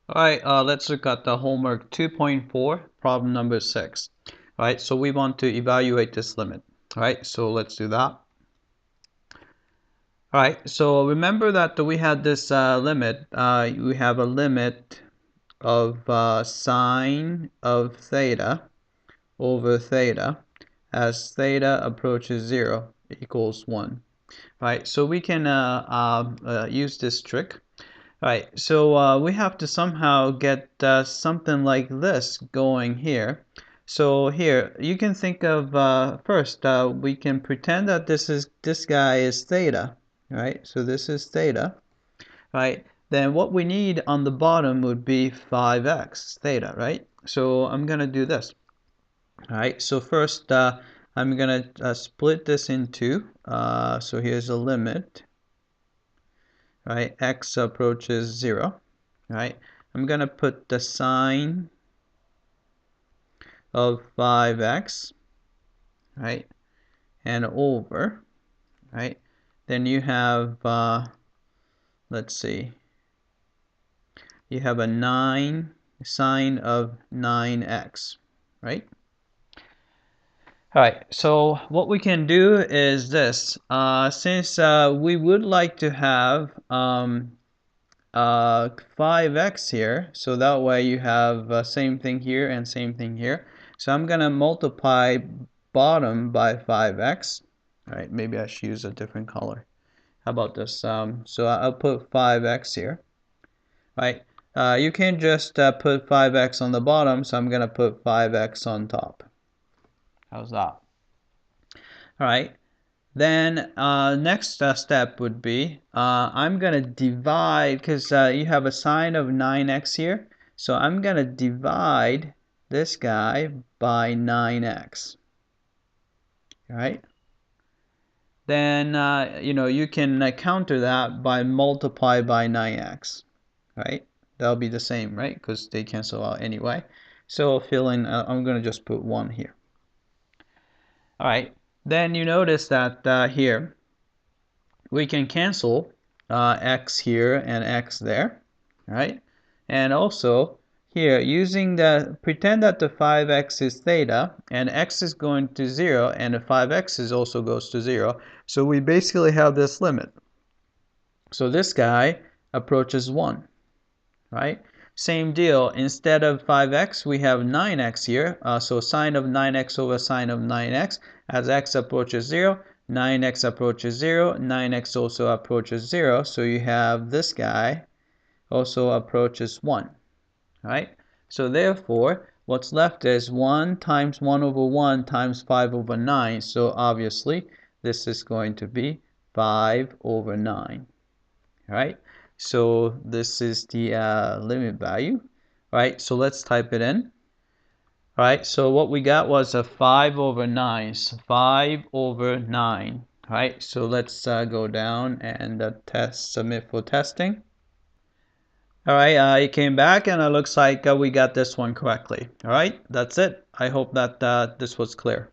Alright, let's look at the homework 2.4, problem number 6. Alright, so we want to evaluate this limit. Alright, so let's do that. Alright, so remember that we had this limit. We have a limit of sine of theta over theta as theta approaches 0 equals 1. Right, so we can use this trick. Right, so we have to somehow get something like this going here. So here, you can think of first, we can pretend that this guy is theta, right? So this is theta, right? Then what we need on the bottom would be 5x theta, right? So I'm gonna do this. All right, so first I'm gonna split this in two. So here's a limit. Right, x approaches 0, right? I'm gonna put the sine of 5x, right, and over, right? Then you have, let's see, you have a 9 sine of 9x, right? All right, so what we can do is this. Since we would like to have 5x here, so that way you have same thing here and same thing here. So I'm gonna multiply bottom by 5x. All right, maybe I should use a different color. How about this? So I'll put 5x here. All right, you can just put 5x on the bottom, so I'm gonna put 5x on top. How's that? All right. Then next step would be I'm going to divide, because you have a sine of 9x here. So I'm going to divide this guy by 9x. All right. Then, you can counter that by multiply by 9x. Right. That'll be the same, right? Because they cancel out anyway. So fill in, I'm going to just put 1 here. All right. Then you notice that here, we can cancel x here and x there, right? And also here, using pretend that the 5x is theta and x is going to 0 and the 5x is also goes to 0. So we basically have this limit. So this guy approaches 1, right? Same deal. Instead of 5x, we have 9x here. So sine of 9x over sine of 9x. As x approaches 0, 9x approaches 0. 9x also approaches 0. So you have this guy also approaches 1. Right? So therefore, what's left is 1 times 1 over 1 times 5 over 9. So obviously, this is going to be 5 over 9. Right? So this is the limit value. All right, so let's type it in. All right, so what we got was a 5 over 9. So 5 over 9. All right, so let's go down and submit for testing. All right, it came back and it looks like we got this one correctly. All right, that's it. I hope that this was clear.